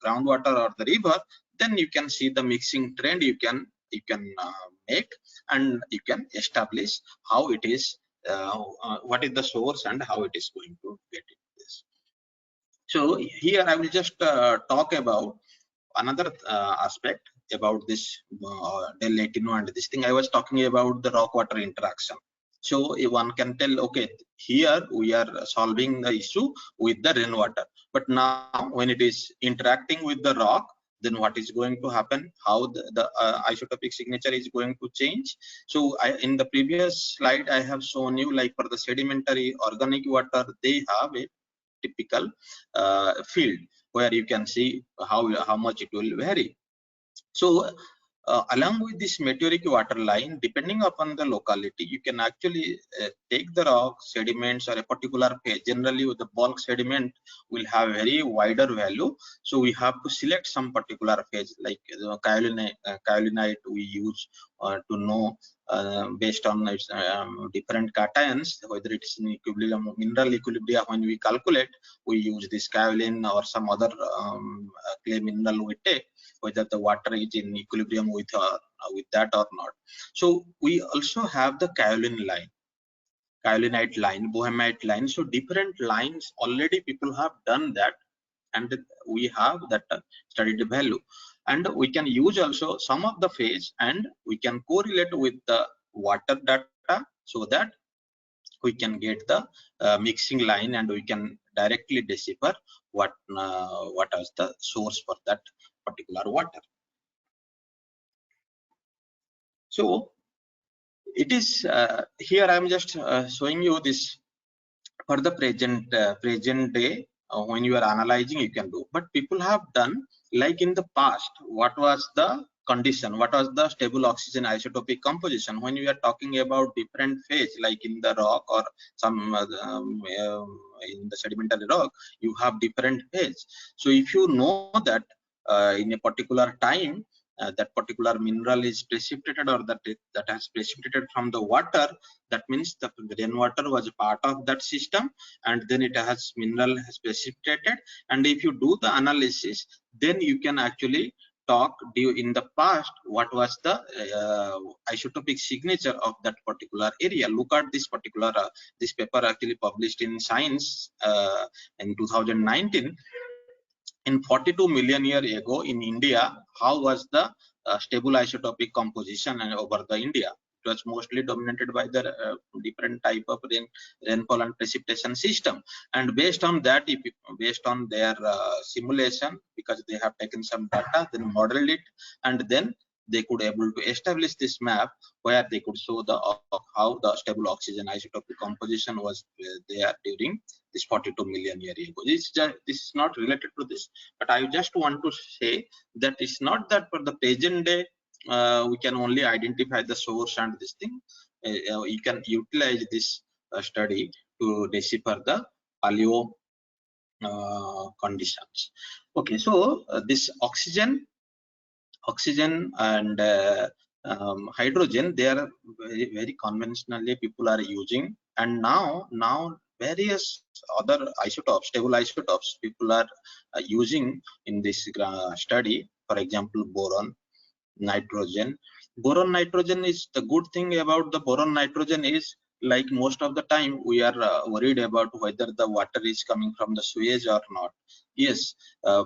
groundwater or the river, then you can see the mixing trend you can make, and you can establish how it is, what is the source and how it is going to get it. So here I will just talk about another aspect about this del 18O and this thing. I was talking about the rock water interaction. So one can tell, okay, here we are solving the issue with the rainwater, but now when it is interacting with the rock, then what is going to happen, how the isotopic signature is going to change. So in the previous slide I have shown you, like for the sedimentary organic water, they have a typical field where you can see how much it will vary. So along with this meteoric water line, depending upon the locality, you can actually take the rock sediments or a particular phase. Generally the bulk sediment will have very wider value, so we have to select some particular phase, like kaolinite we use to know based on its different cations, whether it's in equilibrium, mineral equilibrium. When we calculate, we use this kaolin or some other clay mineral we take, whether the water is in equilibrium with that or not. So we also have the kaolin line, kaolinite line, boehmite line. So different lines already people have done that, and we have that studied value, and we can use also some of the phase, and we can correlate with the water data, so that we can get the mixing line, and we can directly decipher what is the source for that particular water. So it is here I am just showing you this for the present day. When you are analyzing, you can do, but people have done, like in the past, what was the condition, what was the stable oxygen isotopic composition. When we are talking about different phase, like in the rock or some in the sedimentary rock, you have different phase. So if you know that in a particular time that particular mineral is precipitated, or that has precipitated from the water, that means the rainwater was a part of that system, and then it has mineral has precipitated. And if you do the analysis, then you can actually talk in the past what was the isotopic signature of that particular area. Look at this particular this paper actually published in Science in 2019. In 42 million years ago in India, how was the stable isotopic composition over the India? It was mostly dominated by the different type of rainfall and precipitation system. And based on that, based on their simulation, because they have taken some data, then modeled it, and then they could able to establish this map where they could show the how the stable oxygen isotopic composition was there during this 42 million years ago. This is not related to this, but I just want to say that it's not that for the present day we can only identify the source and this thing. You can utilize this study to decipher the paleo conditions. Okay, so this oxygen and hydrogen, they are very conventionally people are using, and now various other isotopes, stable isotopes, people are using in this study. For example, boron, nitrogen. Boron nitrogen is the good thing about the boron nitrogen is, like most of the time we are worried about whether the water is coming from the sewage or not, yes,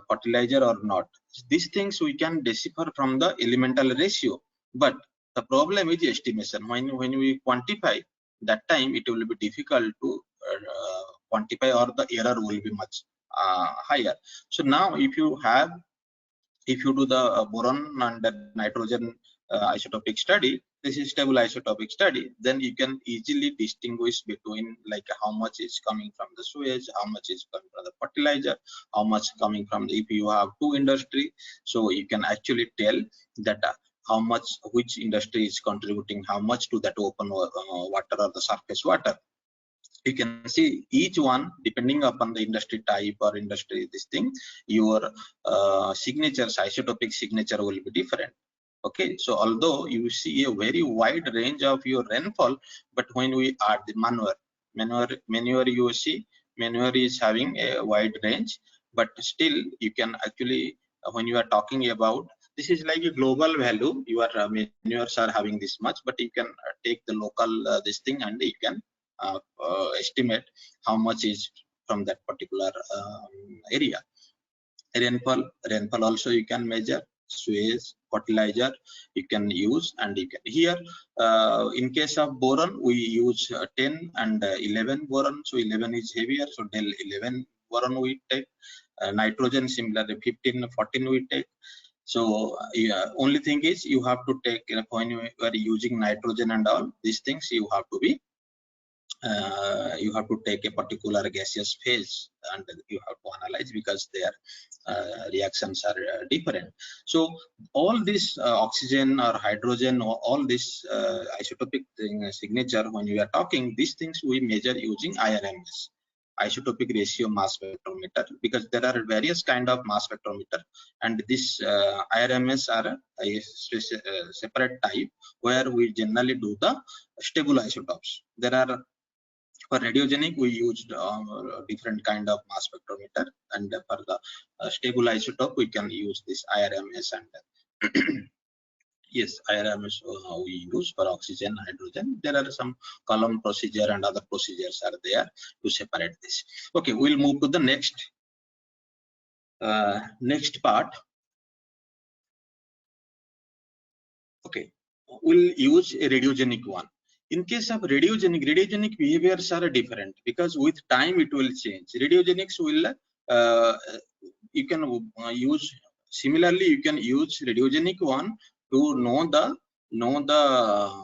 fertilizer or not. These things we can decipher from the elemental ratio, but the problem is estimation. When we quantify, that time it will be difficult to quantify, or the error will be much higher. So now if you do the boron and the nitrogen isotopic study, this is stable isotopic study, then you can easily distinguish between like how much is coming from the sewage, how much is coming from the fertilizer, how much coming from the, if you have two industry, so you can actually tell that how much which industry is contributing how much to that open water or the surface water. You can see each one depending upon the industry type or industry this thing, your signatures, isotopic signature will be different. Okay, so although you see a very wide range of your rainfall, but when we add the manure you see manure is having a wide range, but still you can actually when you are talking about, this is like a global value, your manures are having this much, but you can take the local this thing, and you can estimate how much is from that particular area. Rainfall also you can measure, sewage, fertilizer you can use, and you can here in case of boron we use 10 and 11 boron, so 11 is heavier, so del 11 boron we take. Nitrogen similarly 15 14 we take. So yeah, only thing is you have to take when you are using nitrogen and all these things, you have to be you have to take a particular gaseous phase and you have to analyze, because their reactions are different. So all this oxygen or hydrogen or all this isotopic signature, when we are talking these things, we measure using IRMS, isotopic ratio mass spectrometer, because there are various kind of mass spectrometer, and this IRMS are a separate type where we generally do the stable isotopes. There are, for radiogenic we used different kind of mass spectrometer, and for the stable isotope we can use this IRMS, and yes, IRMS we use for oxygen, hydrogen. There are some column procedure and other procedures are there to separate this. Okay, we'll move to the next part. Okay, we'll use a radiogenic one. In case of radiogenic behaviors are different, because with time it will change. Radiogenics will you can use, similarly you can use radiogenic one to know the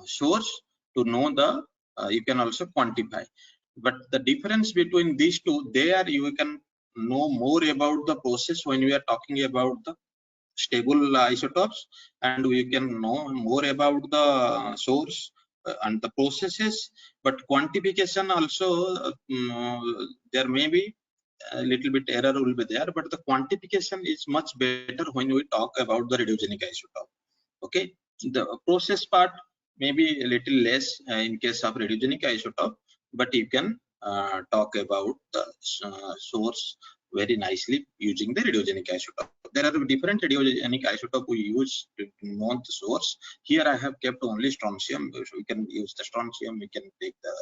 source, to know the you can also quantify. But the difference between these two, there you can know more about the process when we are talking about the stable isotopes, and we can know more about the source and the processes. But quantification also there may be a little bit error will be there, but the quantification is much better when we talk about the radiogenic isotope. Okay, the process part may be a little less in case of radiogenic isotope, but you can talk about the source very nicely using the radiogenic isotope. There are different radiogenic isotope we use to know the source. Here I have kept only strontium, so we can use the strontium, we can take the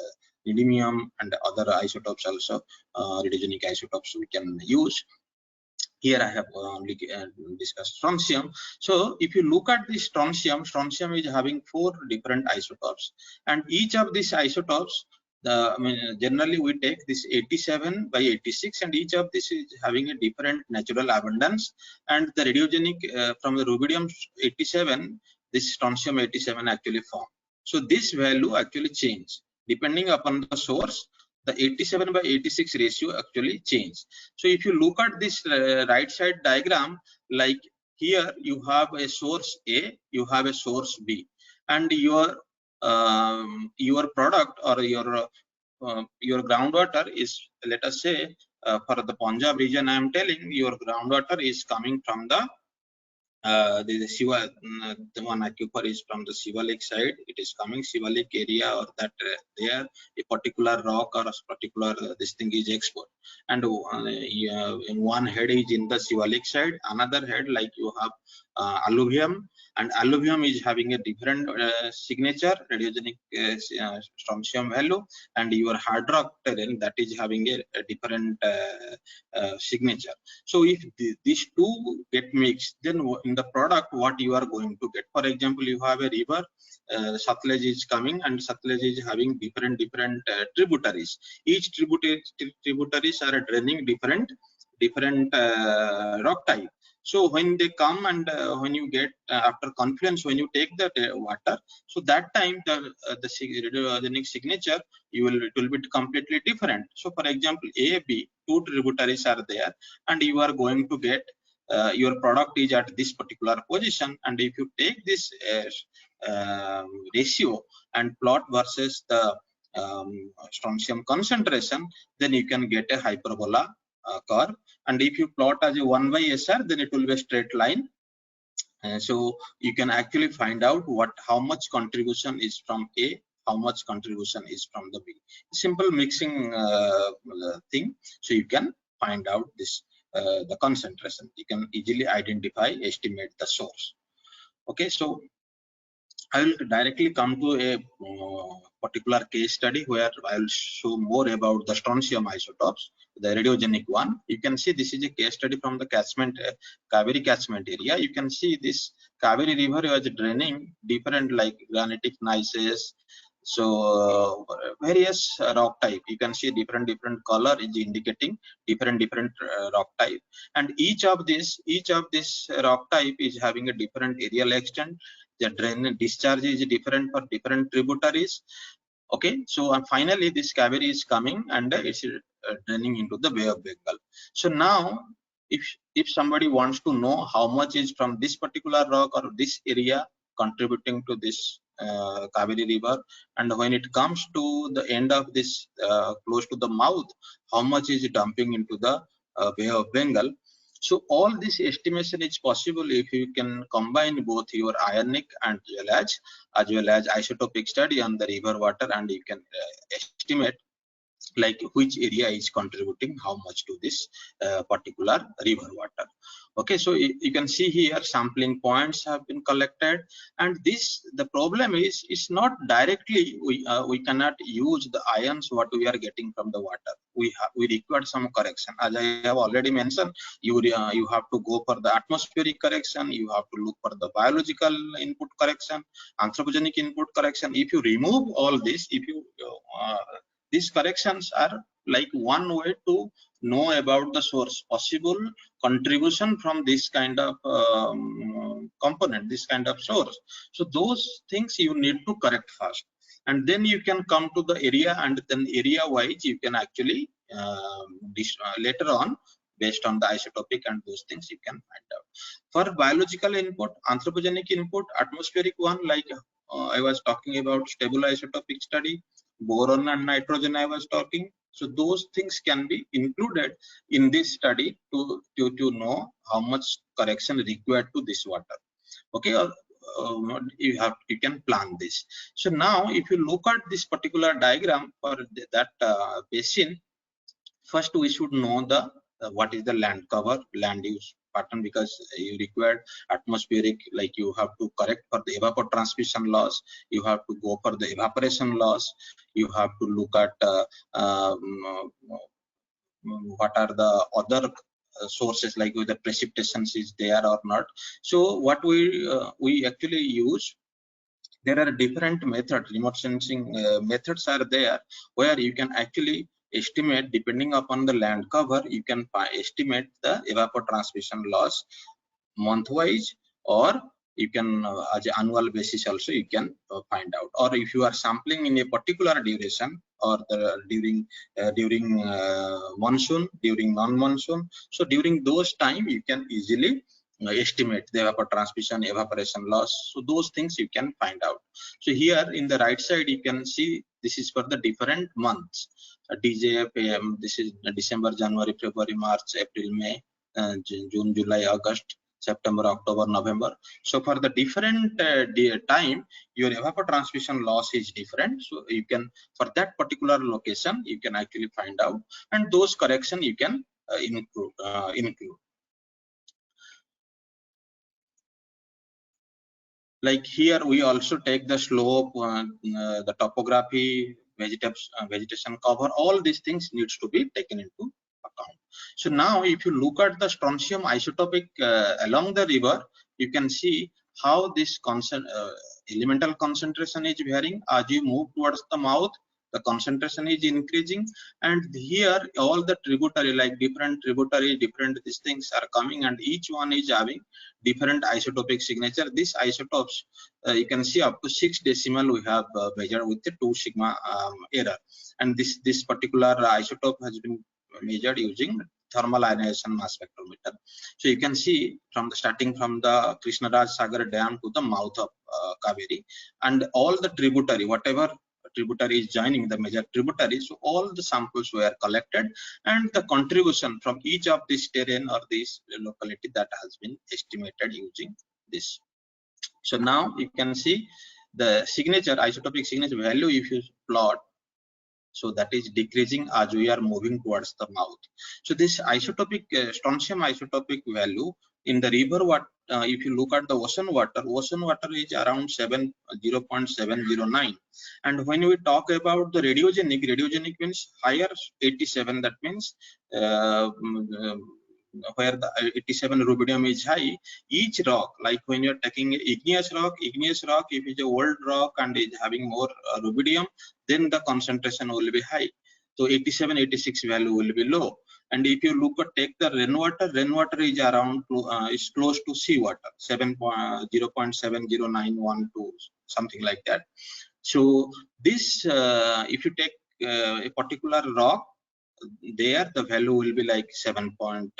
neodymium and other isotopes also, radiogenic isotopes we can use. Here I have only discussed strontium. So if you look at this strontium is having 4 different isotopes, and each of these isotopes, generally we take this 87 by 86, and each of this is having a different natural abundance. And the radiogenic from the rubidium 87, this strontium 87 actually form. So this value actually change depending upon the source. The 87 by 86 ratio actually change. So if you look at this right side diagram, like here you have a source A, you have a source B, and your product or your groundwater is, let us say, for the Punjab region, I am telling your groundwater is coming from the Shiva, the one aquifer is from the Shivalik side. It is coming Shivalik area, or that there a particular rock or a particular this thing is export, and in one head is in the Shivalik side, another head like you have alluvium, and alluvium is having a different signature radiogenic strontium value, and your hard rock terrain that is having a different signature. So if these two get mixed, then in the product what you are going to get, for example, you have a river, Satluj is coming, and Satluj is having different tributaries. Each tributaries are draining different rock type. So when they come and when you get after confluence, when you take the water, so that time the radiogenic signature it will be completely different. So for example, A, B, two tributaries are there, and you are going to get your product is at this particular position, and if you take this ratio and plot versus the strontium concentration, then you can get a hyperbola curve. And if you plot as a 1 by SR, then it will be a straight line. So you can actually find out how much contribution is from A, how much contribution is from the B. Simple mixing thing. So you can find out this the concentration. You can easily identify, estimate the source. Okay, so I will directly come to a particular case study where I will show more about the strontium isotopes, the radiogenic one. You can see this is a case study from the catchment, Kaveri catchment area. You can see this Kaveri river was draining different like granitic gneisses. So various rock type. You can see different color is indicating different rock type, and each of this rock type is having a different aerial extent. The drain discharge is different for different tributaries. Okay, so finally this Kaveri is coming and it's draining into the Bay of Bengal. So now if somebody wants to know how much is from this particular rock or this area contributing to this Kaveri river, and when it comes to the end of this close to the mouth, how much is dumping into the Bay of Bengal. So all this estimation is possible if you can combine both your ionic and as well as isotopic study on the river water, and you can estimate like which area is contributing how much to this particular river water. Okay, so you can see here sampling points have been collected, and the problem is it's not directly we cannot use the ions what we are getting from the water. We require some correction. As I have already mentioned, you have to go for the atmospheric correction, you have to look for the biological input correction, anthropogenic input correction. If you remove all this, if you these corrections are like one way to know about the source, possible contribution from this kind of component, this kind of source. So those things you need to correct first, and then you can come to the area, and then area wise you can actually later on based on the isotopic and those things you can find out. For biological input, anthropogenic input, atmospheric one, like I was talking about stable isotopic study, boron and nitrogen I was talking. So those things can be included in this study to know how much correction required to this water. Okay, you can plan this. So now if you look at this particular diagram for that basin, first we should know the what is the land cover, land use pattern, because you require atmospheric, like you have to correct for the evapotranspiration loss, you have to go for the evaporation loss, you have to look at what are the other sources, like whether precipitation is there or not. So what we actually use, there are different methods, remote sensing methods are there, where you can actually estimate, depending upon the land cover, you can estimate the evapotranspiration loss month-wise, or you can as an annual basis also you can find out. Or if you are sampling in a particular duration, or during monsoon, during non-monsoon, so during those time you can easily estimate the evapotranspiration, evaporation loss. So those things you can find out. So here in the right side you can see this is for the different months. DJF AM, this is December, January, February, March, April, May, June, July, August, September, October, November. So for the different time, your evapotranspiration loss is different. So you can, for that particular location, you can actually find out, and those correction you can include. Like here, we also take the slope, the topography, vegetation cover. All these things needs to be taken into account. So now, if you look at the strontium isotopic along the river, you can see how this elemental concentration is varying as you move towards the mouth. The concentration is increasing, and here all the tributary, like different tributary, different these things are coming, and each one is having different isotopic signature. These isotopes, you can see up to 6 decimal we have measured with the 2 sigma error, and this particular isotope has been measured using thermal ionization mass spectrometer. So you can see from the starting from the Krishnaraj Sagar Dam to the mouth of Kaveri, and all the tributary, whatever tributary is joining the major tributary, so all the samples were collected, and the contribution from each of this terrain or this locality that has been estimated using this. So now you can see the signature, isotopic signature value if you plot. So that is decreasing as we are moving towards the mouth. So this isotopic strontium isotopic value in the river, if you look at the ocean water is around 0.709, and when we talk about the radiogenic means higher 87, that means where the 87 rubidium is high. Each rock, like when you're taking igneous rock, if it's a old rock and is having more rubidium, then the concentration will be high. So 87, 86 value will be low. And if you look at take the rainwater is around is close to seawater, 0.70912, something like that. So this if you take a particular rock, there the value will be like 0.712,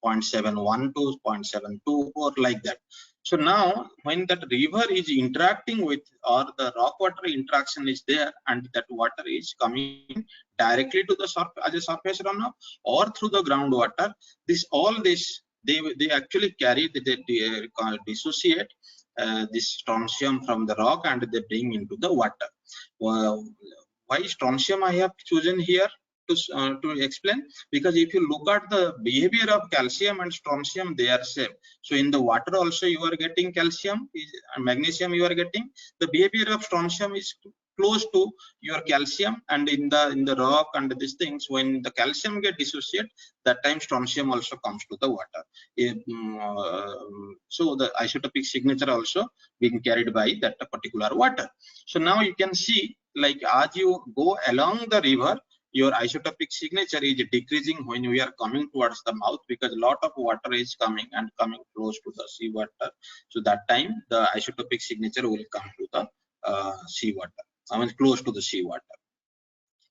0.724, like that. So now when that river is interacting with, or the rock water interaction is there, and that water is coming directly to the surface as a surface runoff or through the groundwater, all this they actually carry, they dissociate this strontium from the rock and they bring into the water. Why strontium I have chosen here to explain? Because if you look at the behavior of calcium and strontium, they are same. So in the water also you are getting calcium, magnesium you are getting. The behavior of strontium is close to your calcium, and in the rock and these things, when the calcium get dissociated, that time strontium also comes to the water. So the isotopic signature also being carried by that particular water. So now you can see, like as you go along the river, your isotopic signature is decreasing when we are coming towards the mouth, because a lot of water is coming close to the seawater. So that time the isotopic signature will come to the seawater, I mean close to the seawater.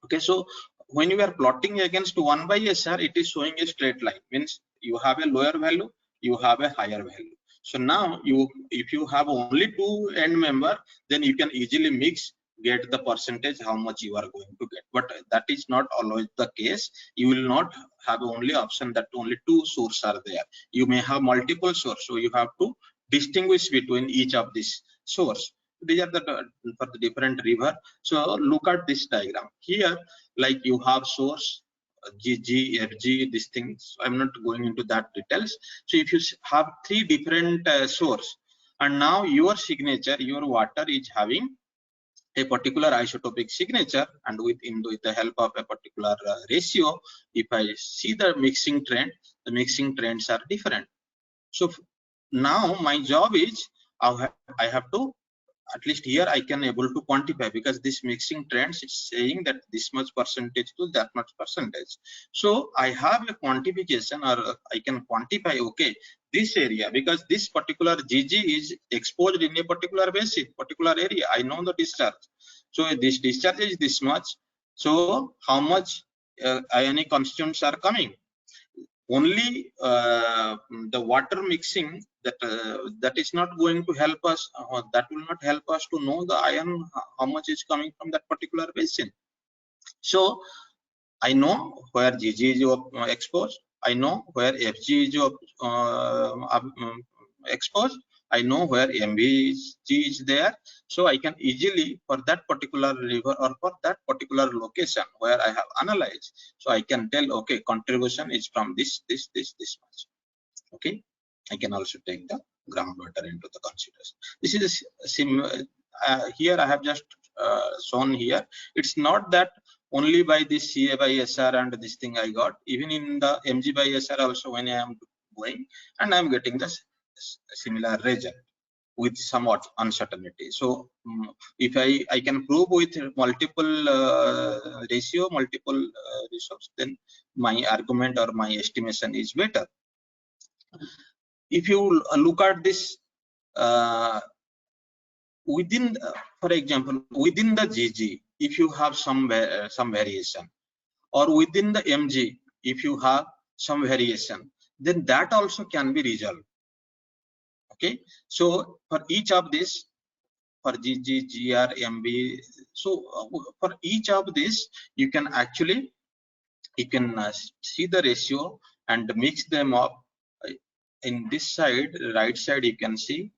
Okay, so when you are plotting against 1 by SR, it is showing a straight line, means you have a lower value, you have a higher value. So now if you have only 2 end member, then you can easily get the percentage how much you are going to get, but that is not always the case. You will not have only option that only 2 sources are there. You may have multiple sources, so you have to distinguish between each of these source. These are for the different river. So look at this diagram here, like you have source GG, FG, these things. I'm not going into that details. So if you have 3 different source, and now your signature, your water is having a particular isotopic signature, and with the help of a particular ratio, if I see the mixing trend, the mixing trends are different. So now my job is I have to, at least here I can able to quantify, because this mixing trends is saying that this much percentage to that much percentage. So I have a quantification, or I can quantify, okay, this area, because this particular GG is exposed in a particular basin, particular area, I know the discharge. So this discharge is this much. So how much ionic constituents are coming? only the water mixing that is not going to help us, that will not help us to know the iron how much is coming from that particular basin. So I know where GG is exposed, I know where FG is exposed, I know where MVG is there, so I can easily, for that particular river or for that particular location where I have analyzed, so I can tell, okay, contribution is from this much. Okay, I can also take the groundwater into the consideration. This is here I have just shown here. It's not that only by this CA by SR and this thing I got, even in the MG by SR also, when I am going and I am getting the similar result with somewhat uncertainty. So if I can prove with multiple ratio, multiple resource, then my argument or my estimation is better. If you look at this within, for example, within the GG, if you have some variation, or within the MG, if you have some variation, then that also can be resolved. Okay, so for each of this, for GG, GR, MB, so for each of this, you can actually see the ratio and mix them up. In this side, right side, you can see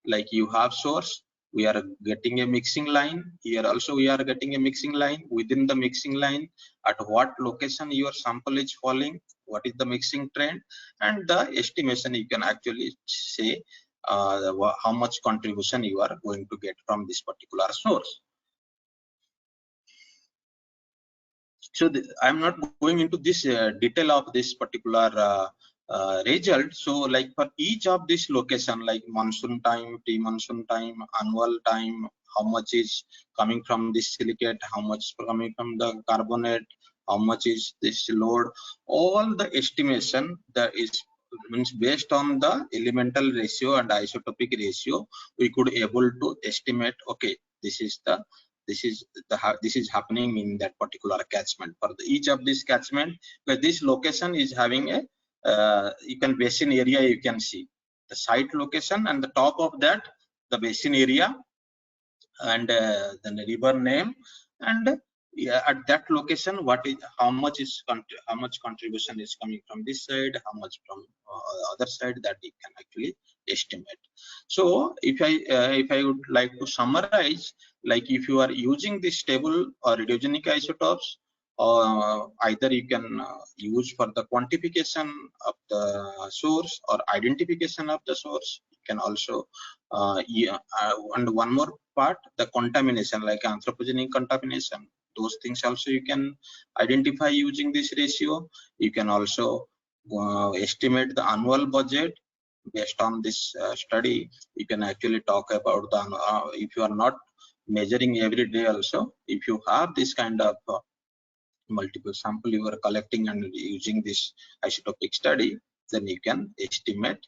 like you have source, we are getting a mixing line. Here also we are getting a mixing line. Within the mixing line, at what location your sample is falling, what is the mixing trend, and the estimation you can actually say how much contribution you are going to get from this particular source. So I'm not going into this detail of this particular result. So like for each of this location, like monsoon time, pre-monsoon time, annual time, how much is coming from this silicate, how much coming from the carbonate, how much is this load, all the estimation that is means based on the elemental ratio and isotopic ratio, we could able to estimate, okay, this is happening in that particular catchment. For each of this catchment, where this location is having a you can basin area, you can see the site location, and the top of that the basin area, and then the river name, and at that location what is how much contribution is coming from this side, how much from other side, that you can actually estimate. So if I would like to summarize, like if you are using this table or radiogenic isotopes, either you can use for the quantification of the source or identification of the source. You can also and one more part, the contamination, like anthropogenic contamination, those things also you can identify using this ratio. You can also estimate the annual budget based on this study. You can actually talk about the if you are not measuring every day also, if you have this kind of multiple sample you are collecting and using this isotopic study, then you can estimate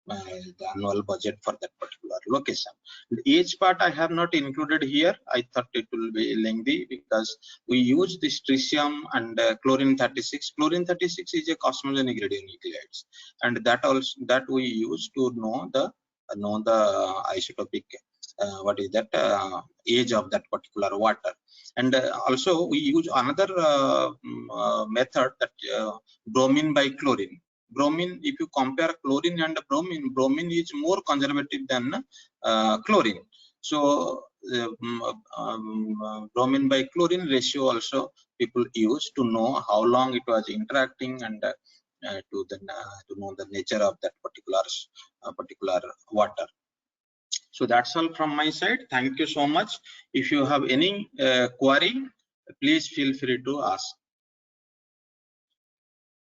the annual budget for that particular location. The age part I have not included here. I thought it will be lengthy because we use this tritium and chlorine 36. Chlorine 36 is a cosmogenic radionuclides, and that also that we use to know the isotopic what is that age of that particular water. And also we use another method, that bromine by chlorine. Bromine, if you compare chlorine and bromine is more conservative than chlorine. So bromine by chlorine ratio also people use to know how long it was interacting, and to know the nature of that particular water. So that's all from my side. Thank you so much. If you have any query, please feel free to ask.